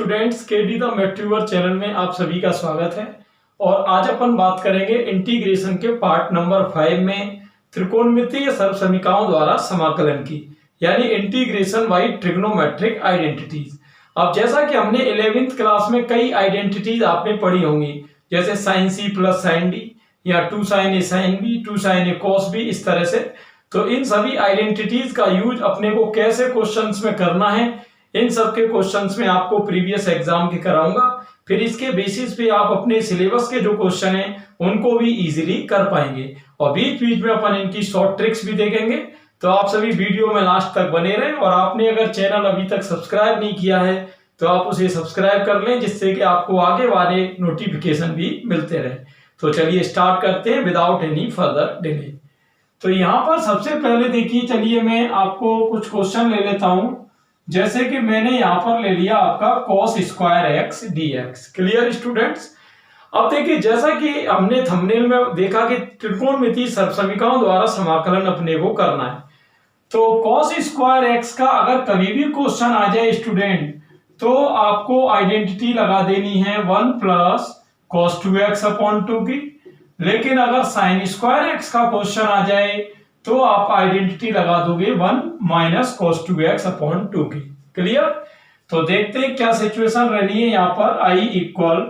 Students, KD the मैथ्यूवर channel में आप सभी का स्वागत है। और आज अपन बात करेंगे इंटीग्रेशन के पार्ट नंबर 5 में त्रिकोणमितीय सर्वसमीकरणों द्वारा समाकलन की, यानी इंटीग्रेशन बाय ट्रिग्नोमेट्रिक आइडेंटिटीज। अब जैसा कि हमने 11th क्लास में कई आइडेंटिटीज आपने पढ़ी होंगी, जैसे sine C plus sine D या 2 sine A sine B, 2 sine A cos B, इस तरह से। तो इन सभी आइडेंटिटीज का यूज अपने को कैसे क्वेश्चंस में करना है, इन सब के क्वेश्चंस में आपको प्रीवियस एग्जाम के कराऊंगा। फिर इसके बेसिस पे आप अपने सिलेबस के जो क्वेश्चन हैं उनको भी इजीली कर पाएंगे, और बीच बीच में अपन इनकी शॉर्ट ट्रिक्स भी देखेंगे। तो आप सभी वीडियो में लास्ट तक बने रहें, और आपने अगर चैनल अभी तक सब्सक्राइब नहीं किया है तो आप उसे सब्सक्राइब कर लें, जिससे कि आपको आगे वाले नोटिफिकेशन भी मिलते रहे। तो चलिए स्टार्ट करते हैं विदाउट एनी फर्दर डिले। तो यहाँ पर सबसे पहले देखिए, चलिए मैं आपको कुछ क्वेश्चन ले लेता हूं। जैसे कि मैंने यहाँ पर ले लिया आपका cos square x dx। Clear students? अब देखिए, जैसा कि हमने थंबनेल में देखा कि त्रिकोणमितीय सर्वसमीकरणों द्वारा समाकलन अपने को करना है। तो cos स्क्वायर एक्स का अगर कभी भी क्वेश्चन आ जाए स्टूडेंट, तो आपको आइडेंटिटी लगा देनी है 1 प्लस cos 2x अपॉन 2 की। लेकिन अगर साइन स्क्वायर एक्स का क्वेश्चन आ जाए तो आप आइडेंटिटी लगा दोगे 1 माइनस cos 2x अपॉन 2 की। क्लियर? तो देखते हैं क्या सिचुएशन रहनी है यहाँ पर। i इक्वल,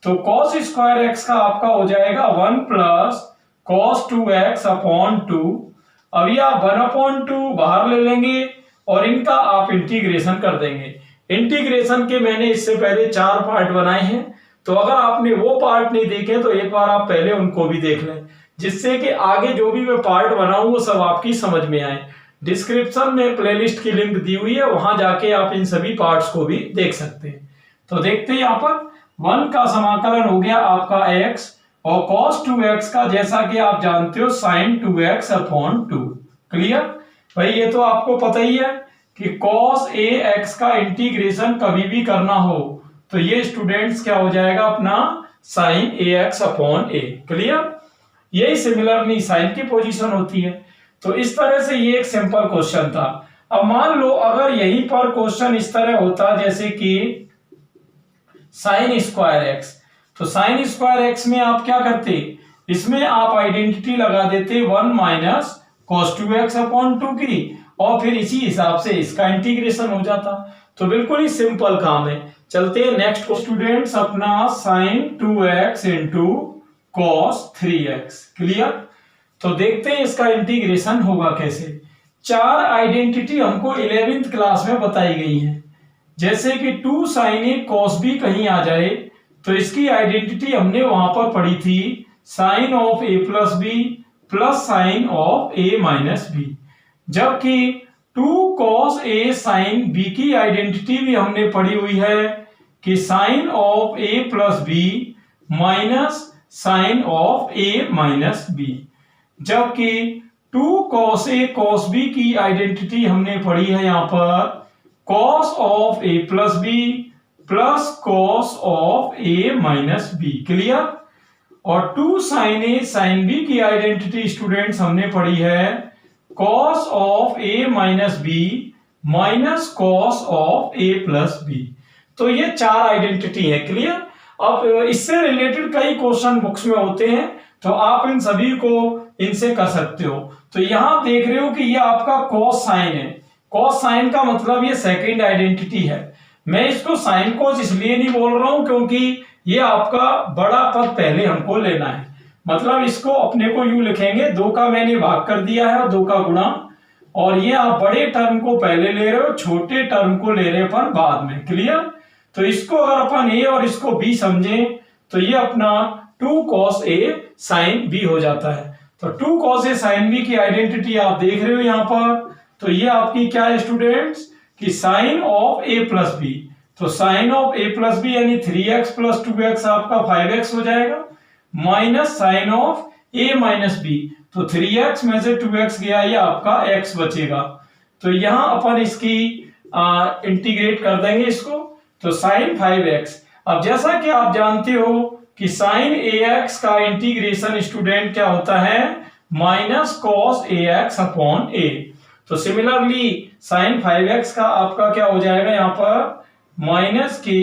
तो cos स्क्वायर एक्स का आपका हो जाएगा 1 प्लस cos 2x अपॉन 2। अभी आप 1 अपॉन 2 बाहर ले लेंगे और इनका आप इंटीग्रेशन कर देंगे। इंटीग्रेशन के मैंने इससे पहले 4 पार्ट बनाए हैं, तो अगर आपने वो पार्ट नहीं देखे तो एक बार आप पहले उनको भी देख लें, जिससे कि आगे जो भी मैं पार्ट बनाऊं वो सब आपकी समझ में आए। डिस्क्रिप्शन में प्लेलिस्ट की लिंक दी हुई है, वहां जाके आप इन सभी पार्ट्स को भी देख सकते हैं। तो देखते हैं यहाँ पर 1 का समाकलन हो गया आपका x, और cos 2x का जैसा कि आप जानते हो sin 2x अपॉन 2। क्लियर भाई? ये तो आपको पता ही है कि cos ax का इंटीग्रेशन कभी भी करना हो तो ये स्टूडेंट्स क्या हो जाएगा अपना sin ax upon a। Clear? यही सिमिलरली साइन की पोजीशन होती है। तो इस तरह से ये एक सिंपल क्वेश्चन था। अब मान लो अगर यहीं पर क्वेश्चन इस तरह होता जैसे कि साइन स्क्वायर एक्स, तो साइन स्क्वायर एक्स में आप क्या करते, इसमें आप आइडेंटिटी लगा देते 1 माइनस cos 2x अपॉन 2 की, और फिर इसी हिसाब से इसका इंटीग्रेशन हो जाता। तो बिल्कुल ही सिंपल काम है। चलते हैं नेक्स्ट स्टूडेंट्स, अपना sin 2x into cos 3x। Clear? तो देखते हैं इसका इंटीग्रेशन होगा कैसे। 4 आइडेंटिटी हमको 11th क्लास में बताई गई है, जैसे कि 2 sin a cos b कहीं आ जाए तो इसकी आइडेंटिटी हमने वहां पर पढ़ी थी sin of a plus B plus sine of a minus B. जबकि 2 cos a sin b की आइडेंटिटी भी हमने पढ़ी हुई है कि sine of a plus B minus sine of a minus B. जबकि 2 cos a cos b की आइडेंटिटी हमने पढ़ी है यहाँ पर cos of a plus B plus cos of a minus B. Clear? और 2 sin a sin b की identity students हमने पढ़ी है cos of a minus B minus cos of a plus B. तो ये 4 आइडेंटिटी है। क्लियर? अब इससे रिलेटेड कई क्वेश्चन बुक्स में होते हैं, तो आप इन सभी को इनसे कर सकते हो। तो यहां देख रहे हो कि ये आपका cos साइन है। cos साइन का मतलब ये सेकंड आइडेंटिटी है। मैं इसको साइन cos इसलिए नहीं बोल रहा हूं क्योंकि ये आपका बड़ा पद पहले हमको लेना है। मतलब इसको अपने को यूं लिखेंगे, 2 का मैंने भाग कर दिया है और 2 का गुणा, और ये आप बड़े टर्म को पहले ले रहे हो, छोटे टर्म को ले रहे पर बाद में। क्लियर? तो इसको अगर अपन a और इसको b समझें तो ये अपना 2 cos a sin b हो जाता है। तो 2 cos a sin b की आइडेंटिटी आप देख रहे हो यहाँ पर। तो ये आपकी क्या है स्टूडेंट्स कि sin of a plus B. तो sin of a plus B यानी 3x प्लस 2x आपका 5x हो जाएगा, minus sin of a minus B. तो 3x में से 2x गया, ये आपका x बचेगा। तो यहां अपन इसकी इंटीग्रेट कर देंगे इसको, तो sin 5x। अब जैसा कि आप जानते हो कि sin ax का इंटीग्रेशन स्टूडेंट क्या होता है, minus cos ax upon a। तो सिमिलरली sin 5x का आपका क्या हो जाएगा यहाँ पर माइनस के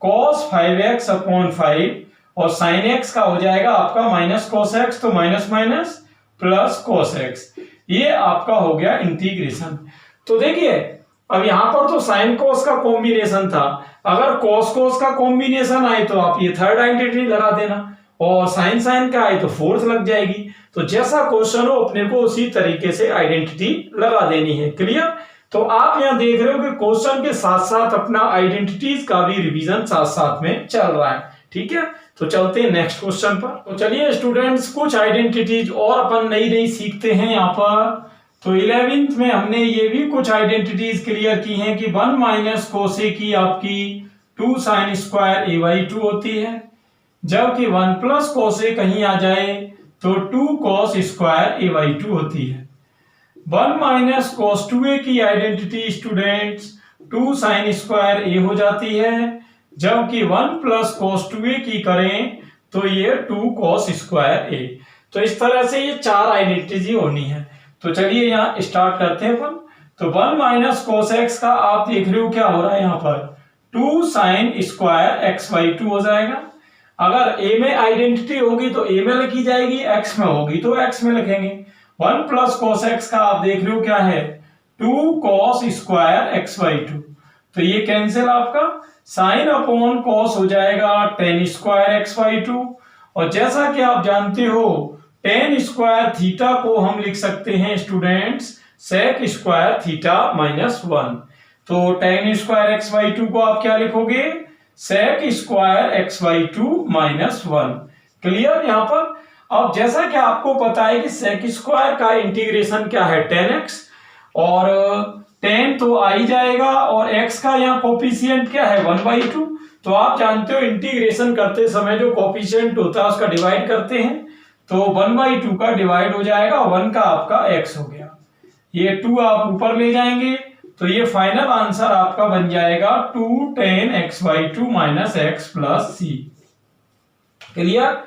cos 5x अपॉन 5 और sin x का हो जाएगा आपका माइनस cos x, तो minus minus plus cos x। ये आपका हो गया इंटीग्रेशन। तो देखिए अब यहां पर तो साइन cos का कॉम्बिनेशन था, अगर cos cos का कॉम्बिनेशन आए तो आप ये थर्ड आइडेंटिटी लगा देना, और साइन साइन का आए तो फोर्थ लग जाएगी। तो जैसा क्वेश्चन हो अपने को उसी तरीके से आइडेंटिटी लगा देनी है। क्लियर? तो आप यहां देख रहे हो कि क्वेश्चन के साथ साथ अपना आइडेंटिटीज का भी रिवीजन साथ साथ में चल रहा है। ठीक है, तो चलते हैं नेक्स्ट क्वेश्चन पर। तो चलिए स्टूडेंट्स, कुछ आइडेंटिटीज और अपन नई नई सीखते हैं यहाँ पर। तो 11th में हमने ये भी कुछ आइडेंटिटीज क्लियर की हैं कि 1 माइनस कोसे की आपकी 2 साइन स्क्वायर a/2 होती है, जबकि 1 प्लस कोसे कहीं आ जाए तो 2 कॉस स्क्वायर a/2 होती है। 1 माइनस कॉस 2a की identity students 2 sine square a हो जाती है, जबकि 1 प्लस कॉस 2a की करें तो ये 2 कॉस स्क्वायर a। तो इस तरह से ये 4 आइडेंटिटी होनी है। तो चलिए यहाँ स्टार्ट करते हैं अपन। तो 1 माइनस कॉस x का आप देख रहे हो क्या हो रहा है यहाँ पर 2 साइन स्क्वायर x/2 हो जाएगा। अगर a में आइडेंटिटी होगी तो a में लिखी जाएगी, x में होगी तो x में लिखेंगे। 1 प्लस कॉस x का आप देख रहे हो क्या है 2 कॉस स्क्वायर x/2। तो ये कैंसिल, आपका साइन अपॉन कॉस हो जाएगा tan स्क्वायर x/2। और जैसा कि आप जानते हो tan स्क्वायर थीटा को हम लिख सकते हैं स्टूडेंट्स sec स्क्वायर थीटा -1। तो tan स्क्वायर x/2 को आप क्या लिखोगे sec स्क्वायर x/2 -1। क्लियर यहाँ पर? अब जैसा कि आपको पता है कि sec स्क्वायर का इंटीग्रेशन क्या है tan x, और tan तो आ ही जाएगा, और x का यहाँ कोफिशिएंट क्या है 1/2। तो आप जानते हो इंटीग्रेशन करते समय जो कोफिशिएंट होता है उसका डिवाइड करते हैं, तो 1/2 का डिवाइड हो जाएगा 1 का आपका x हो गया, ये 2 आप ऊपर ले जाएंगे तो ये फाइनल आंसर आपका बन जाएगा 2 tan x/2 - x + c। Clear?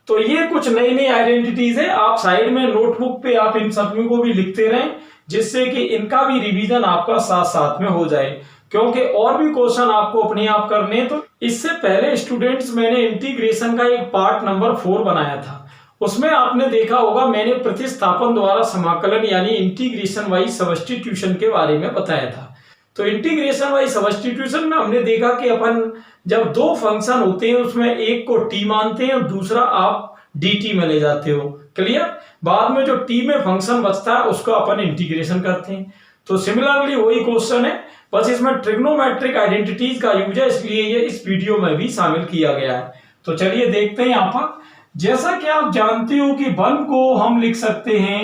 तो ये कुछ नई नई आइडेंटिटीज है, आप साइड में नोटबुक पे आप इन सभी को भी लिखते रहें, जिससे कि इनका भी रिवीजन आपका साथ साथ में हो जाए, क्योंकि और भी क्वेश्चन आपको अपने आप करने। तो इससे पहले स्टूडेंट्स मैंने इंटीग्रेशन का एक पार्ट नंबर 4 बनाया था, उसमें आपने देखा होगा मैंने प्रतिस्थापन द्वारा समाकलन यानी इंटीग्रेशन वाइज सब्स्टिट्यूशन के बारे में बताया था। तो इंटीग्रेशन वाइज सब्स्टिट्यूशन में हमने देखा कि अपन जब दो फंक्शन होते हैं उसमें एक को t मानते हैं और दूसरा आप dt में ले जाते हो। क्लियर? बाद में जो t में फंक्शन बचता है उसको अपन इंटीग्रेशन करते हैं। तो सिमिलरली वही क्वेश्चन है, बस इसमें ट्रिग्नोमेट्रिक आइडेंटिटीज का यूज है, इसलिए ये इस वीडियो में भी शामिल किया गया है। तो चलिए देखते हैं यहाँ पर। जैसा कि आप जानते हो कि 1 को हम लिख सकते हैं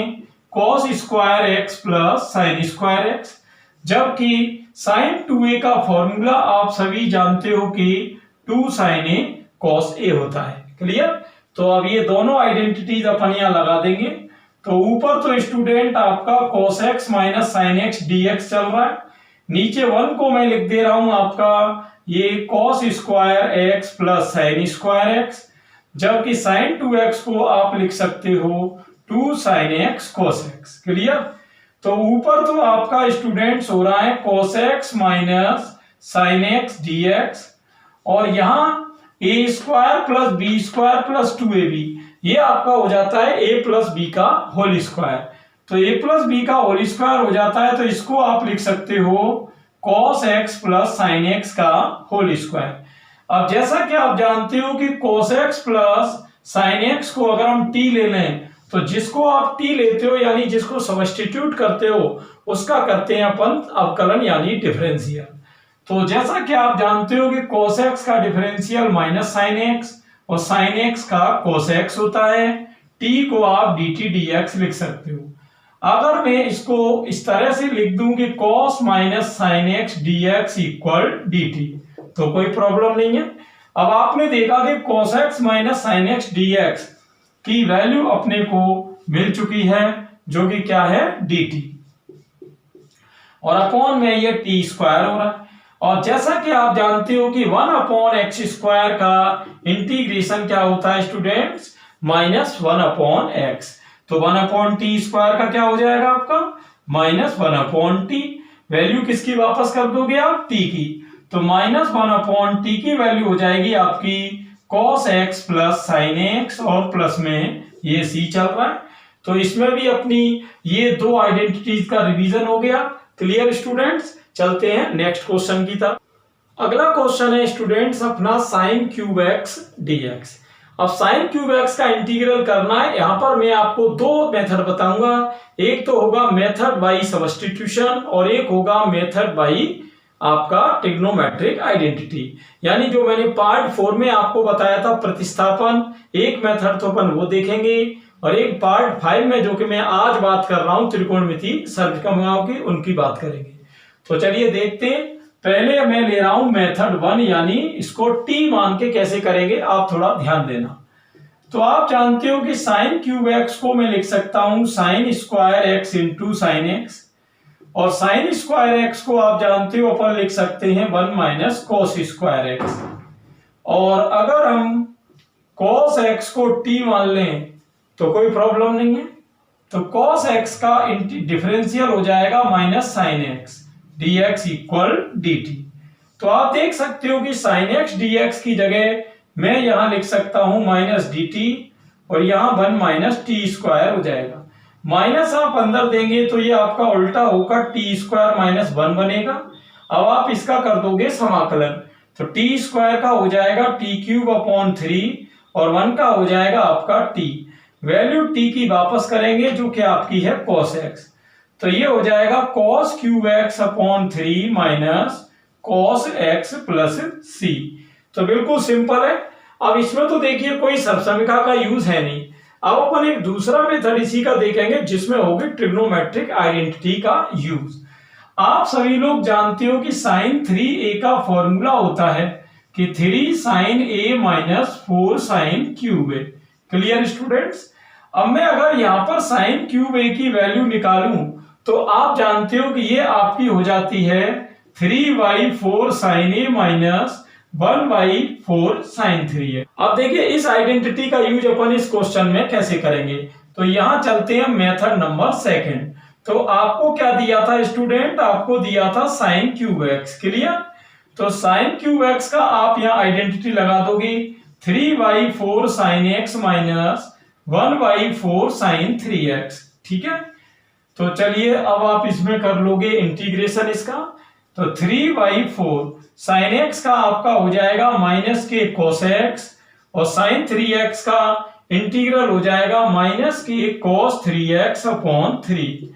cos square x plus sine square x, जबकि sin 2a का फॉर्मूला आप सभी जानते हो कि 2 sin a cos a होता है। क्लियर? तो अब ये दोनों आइडेंटिटीज अपन यहाँ लगा देंगे। तो ऊपर तो स्टूडेंट आपका cos x minus sin x dx चल रहा है, नीचे 1 को मैं लिख दे रहा हूं आपका ये cos square x plus sine square x, जबकि sin 2x को आप लिख सकते हो 2 sin x cos x। Clear? तो ऊपर तो आपका स्टूडेंट्स हो रहा है cos x minus sin x dx, और यहां a square plus b square plus 2ab, ये आपका हो जाता है a प्लस b का होल स्क्वायर। तो a प्लस b का होल स्क्वायर हो जाता है, तो इसको आप लिख सकते हो cos x plus sin x का होल स्क्वायर। अब जैसा कि आप जानते हो कि cos x plus sin x को अगर हम t ले लें तो जिसको आप t लेते हो यानी जिसको सब्स्टिट्यूट करते हो उसका करते हैं अपन अवकलन यानी डिफरेंशियल। तो जैसा कि आप जानते हो कि cos x का डिफरेंशियल माइनस sin x और sin x का cos x होता है, t को आप dt dx लिख सकते हो। अगर मैं इसको इस तरह से लिख दूं कि cos minus sin x dx equal dt, तो कोई प्रॉब्लम नहीं है। अब आपने देखा कि cos x minus sin x dx की वैल्यू अपने को मिल चुकी है, जो कि क्या है dt, और अपॉन में ये t स्क्वायर हो रहा है। और जैसा कि आप जानते हो कि 1 अपॉन x स्क्वायर का इंटीग्रेशन क्या होता है स्टूडेंट्स -1 अपॉन x। तो 1 अपॉन टी स्क्वायर का क्या हो जाएगा आपका -1 अपॉन टी। वैल्यू किसकी वापस कर दोगे आप t की, तो -1/t की वैल्यू हो जाएगी आपकी cos x plus sin x, और प्लस में ये c चल रहा है। तो इसमें भी अपनी ये दो आइडेंटिटीज का रिवीजन हो गया। क्लियर स्टूडेंट्स, चलते हैं नेक्स्ट क्वेश्चन की तरफ। अगला क्वेश्चन है स्टूडेंट्स अपना sin क्यूब x dx। अब sin क्यूब x का इंटीग्रल करना है। यहां पर मैं आपको दो मेथड बताऊंगा, एक तो होगा मेथड बाय सब्स्टिट्यूशन और एक होगा मेथड बाय आपका ट्रिग्नोमेट्रिक आइडेंटिटी। यानी जो मैंने पार्ट 4 में आपको बताया था प्रतिस्थापन, एक मेथड तो अपन वो देखेंगे, और एक पार्ट 5 में जो कि मैं आज बात कर रहा हूं त्रिकोणमिति सर्वसम्मिकाओं की, उनकी बात करेंगे। तो चलिए देखते हैं। पहले मैं ले रहा हूं मेथड 1, यानी इसको t मान के कैसे करेंगे आप थोड़ा ध्यान देना। तो आप जानते हो कि साइन क्यूब x को मैं लिख सकता हूं sine square x into sine x, और साइन स्क्वायर x को आप जानते हो अपन लिख सकते हैं 1 माइनस कोस स्क्वायर x। और अगर हम कोस x को t मान लें तो कोई प्रॉब्लम नहीं है, तो cos x का डिफरेंशियल हो जाएगा minus sine x dx equal dt। तो आप देख सकते हो कि साइन एक्स dx की जगह मैं यहां लिख सकता हूं माइनस dt, और यहां 1 माइनस टी स्क्वायर हो जाएगा। माइनस आप अंदर देंगे तो ये आपका उल्टा होकर टी स्क्वायर माइनस 1 बनेगा। अब आप इसका कर दोगे समाकलन, तो टी स्क्वायर का हो जाएगा टी क्यूब अपॉन 3, और 1 का हो जाएगा आपका टी। वैल्यू t की वापस करेंगे जो कि आपकी है cos x, तो ये हो जाएगा cos cube x upon 3 minus cos x plus c। तो बिल्कुल सिंपल है। अब इसमें तो देखिए कोई सर्वसम्मिका का यूज है नहीं। अब अपन एक दूसरा मेथड इसी का देखेंगे जिसमें होगी ट्रिग्नोमेट्रिक आइडेंटिटी का यूज। आप सभी लोग जानते हो कि साइन 3a का फॉर्मूला होता है कि 3 sine a minus 4 sine cube a। Clear students, अब मैं अगर यहां पर साइन क्यूब a की वैल्यू निकालूं तो आप जानते हो कि ये आपकी हो जाती है 3/4 sign a minus 1/4 sign 3a। अब देखिए इस आइडेंटिटी का यूज अपन इस क्वेश्चन में कैसे करेंगे। तो यहां चलते हैं मेथड नंबर 2। तो आपको क्या दिया था स्टूडेंट, आपको दिया था साइन क्यूब x। क्लियर, तो साइन क्यूब x का आप यहां आइडेंटिटी लगा दोगे 3/4 sign x minus 1/4 sign 3x। ठीक है, तो चलिए अब आप इसमें कर लोगे इंटीग्रेशन इसका। तो 3/4 साइन x का आपका हो जाएगा माइनस के cos x, और साइन 3x का इंटीग्रल हो जाएगा माइनस के cos 3x अपॉन 3।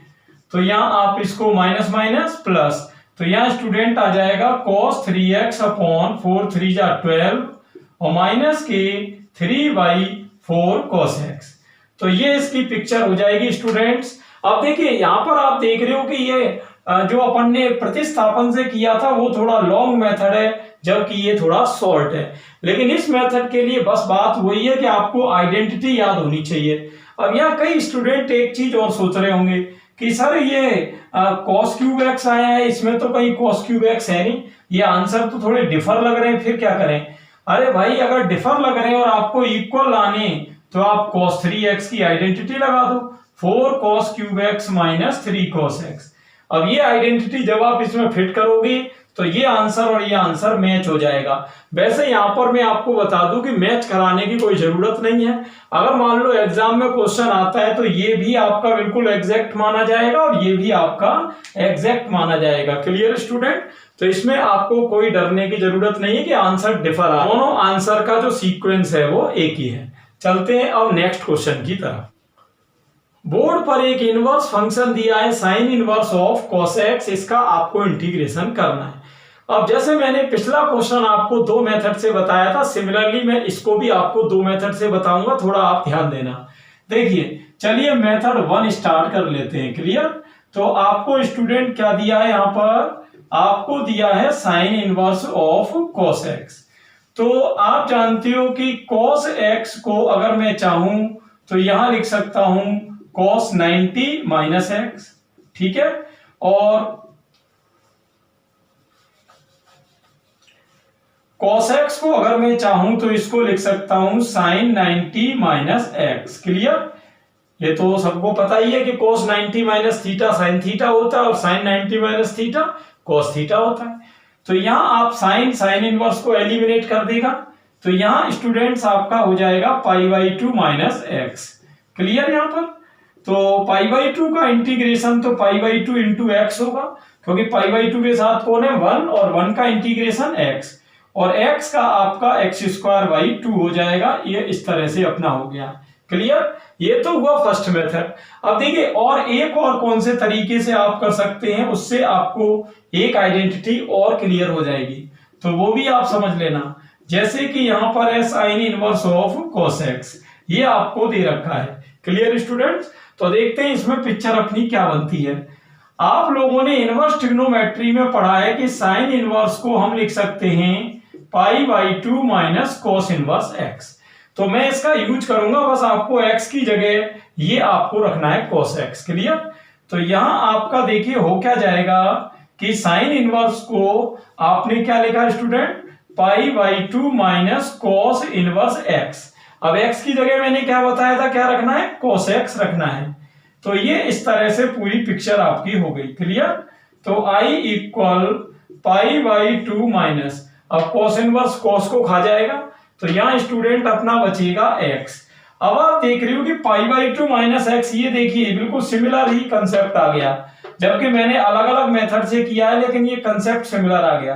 तो यहां आप इसको माइनस माइनस प्लस, तो यहां स्टूडेंट आ जाएगा cos 3x अपॉन 4 3 जा 12, और माइनस के 3/4 cos x। तो ये इसकी पिक्चर हो जाएगी स्टूडेंट्स। अब देखिए यहां पर आप देख रहे हो कि ये जो अपन ने प्रतिस्थापन से किया था वो थोड़ा लॉन्ग मेथड है, जबकि ये थोड़ा शॉर्ट है। लेकिन इस मेथड के लिए बस बात वही है कि आपको आइडेंटिटी याद होनी चाहिए। अब यहाँ कई स्टूडेंट एक चीज और सोच रहे होंगे कि सर ये cos क्यूब x आया है, इसमें तो कहीं cos क्यूब x है नहीं, ये आंसर तो थोड़े डिफर लग रहे हैं, फिर क्या करें। अरे भाई अगर डिफर लग रहे हैं और आपको इक्वल लाने तो आप cos 3x की आइडेंटिटी लगा दो, 4 cos cube x minus 3 cos x। अब ये आइडेंटिटी जब आप इसमें फिट करोगे तो ये आंसर और ये आंसर मैच हो जाएगा। वैसे यहां पर मैं आपको बता दूं कि मैच कराने की कोई जरूरत नहीं है। अगर मान लो एग्जाम में क्वेश्चन आता है तो ये भी आपका बिल्कुल एग्जैक्ट माना जाएगा और ये भी आपका एग्जैक्ट माना जाएगा। क्लियर स्टूडेंट, तो इसमें आपको कोई डरने की जरूरत नहीं है कि आंसर डिफर आ, दोनों आंसर का जो सीक्वेंस है वो एक ही है। चलते हैं अब नेक्स्ट क्वेश्चन की तरफ। बोर्ड पर एक इनवर्स फंक्शन दिया है sine inverse of cos x, इसका आपको इंटीग्रेशन करना है। अब जैसे मैंने पिछला क्वेश्चन आपको दो मेथड से बताया था, सिमिलरली मैं इसको भी आपको दो मेथड से बताऊंगा, थोड़ा आप ध्यान देना। देखिए चलिए मेथड 1 स्टार्ट कर लेते हैं। क्लियर, तो आपको स्टूडेंट क्या दिया है, यहां पर आपको दिया है sine inverse of cos x। तो आप जानते हो कि cos x को अगर मैं चाहूं तो यहां लिख सकता हूं cos 90 माइनस x। ठीक है, और cos x को अगर मैं चाहूं तो इसको लिख सकता हूं sin 90 माइनस x। क्लियर, ये तो सबको पता ही है कि cos 90 minus theta sin theta होता है और sin 90 minus theta cos theta होता है। तो यहाँ आप साइन इनवर्स को एलिमिनेट कर देगा, तो यहाँ स्टूडेंट्स आपका हो जाएगा π/2 माइनस एक्स। क्लियर यहाँ पर? तो π/2 का इंटीग्रेशन तो π/2 इंटू एक्स होगा, क्योंकि π/2 के साथ कौन है 1, और 1 का इंटीग्रेशन x, और x का आपका x² 2 हो जाएगा। ये इस तरह से अपना हो गया। क्लियर? ये तो हुआ फर्स्ट मेथड। अब देखिए और एक और कौन से तरीके से आप कर सकते हैं, उससे आपको एक आइडेंटिटी और क्लियर हो जाएगी, तो वो भी आप समझ लेना। जैसे कि यहाँ पर है sine inverse of cos x, ये आपको दे रखा है। Clear students? तो देखते हैं इसमें पिक्चर अपनी क्या बनती है। आप लोगों ने इनवर्स ट्रिग्नोमेट्री में पढ़ा है कि साइन इनवर्स को हम लिख सकते हैं π/2 माइनस cos इनवर्स x। तो मैं इसका यूज करूंगा, बस आपको x की जगह ये आपको रखना है cos x। क्लियर? तो यहां आपका देखिए हो क्या जाएगा कि साइन इनवर्स को आपने क्या लिखा student, π/2 minus cos inverse x। अब x की जगह मैंने क्या बताया था, क्या रखना है, cos x रखना है। तो ये इस तरह से पूरी पिक्चर आपकी हो गई। क्लियर? तो I इक्वल π/2 माइनस, अब cos इनवर्स cos को खा जाएगा, तो यहाँ स्टूडेंट अपना बचेगा x। अब आप देख रहे हो कि π/2 माइनस एक्स, ये देखिए बिल्कुल सिमिलर ही कंसेप्ट आ गया, जबकि मैंने अलग अलग मेथड से किया है, लेकिन ये कंसेप्ट सिमिलर आ गया।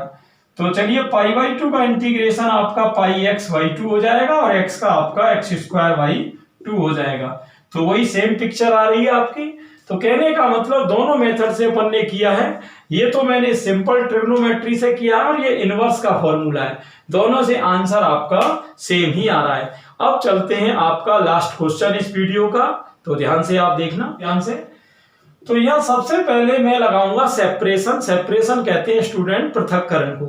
तो चलिए π/2 का इंटीग्रेशन आपका πx/2 हो जाएगा, और x का आपका x² हो जाएगा। तो वही सेम पिक्चर आ रही है आपकी। तो कहने का मतलब दोनों मेथड से अपन ने किया है। ये तो मैंने सिंपल ट्रिग्नोमेट्री से किया है, और ये इनवर्स का फॉर्मूला है। दोनों से आंसर आपका सेम ही आ रहा है। अब चलते हैं आपका लास्ट क्वेश्चन इस वीडियो का, तो ध्यान से आप देखना, ध्यान से। तो यह सबसे पहले मैं लगाऊंगा सेपरेशन। सेपरेशन कहते हैं स्टूडेंट पृथक्करण को।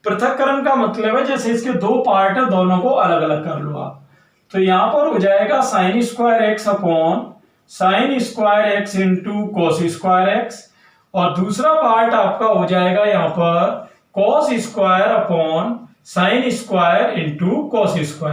पृथक्करण का मतलब है जैसे इसके दो पार्ट है, दोनों को अलग अलग कर लो आप। तो यहां पर हो जाएगा sin² x upon sin² x into cos² x, और दूसरा पार्ट आपका हो जाएगा यहाँ पर cos² upon sin² into cos²।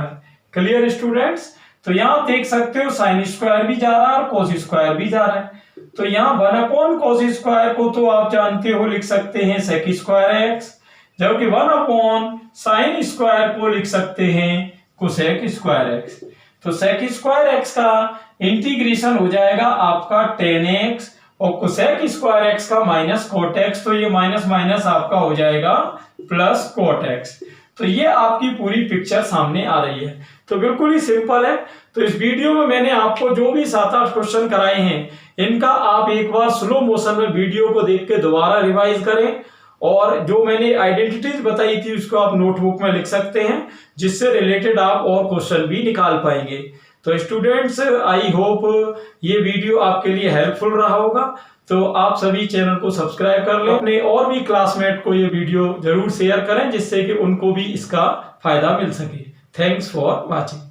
Clear students? तो यहां देख सकते हो sin² भी जा रहा है और cos² भी जा रहा है। तो यहाँ 1 अपॉन cos² को तो आप जानते हो लिख सकते हैं sec²x, जबकि 1 अपॉन sin² को लिख सकते हैं cosec²x। तो sec²x का इंटीग्रेशन हो जाएगा आपका tan x, और cosec² का माइनस cot x, तो ये माइनस माइनस आपका हो जाएगा प्लस cot x। तो ये आपकी पूरी पिक्चर सामने आ रही है। तो बिल्कुल ही सिंपल है। तो इस वीडियो में मैंने आपको जो भी 7-8 क्वेश्चन कराए हैं, इनका आप एक बार स्लो मोशन में वीडियो को देख के दोबारा रिवाइज करें, और जो मैंने आइडेंटिटीज बताई थी उसको आप नोटबुक में लिख सकते हैं, जिससे रिलेटेड आप और क्वेश्चन भी निकाल पाएंगे। तो स्टूडेंट्स, आई होप ये वीडियो आपके लिए हेल्पफुल रहा होगा। तो आप सभी चैनल को सब्सक्राइब कर लें, अपने और भी क्लासमेट को ये वीडियो जरूर शेयर करें, जिससे कि उनको भी इसका फायदा मिल सके। Thanks for watching.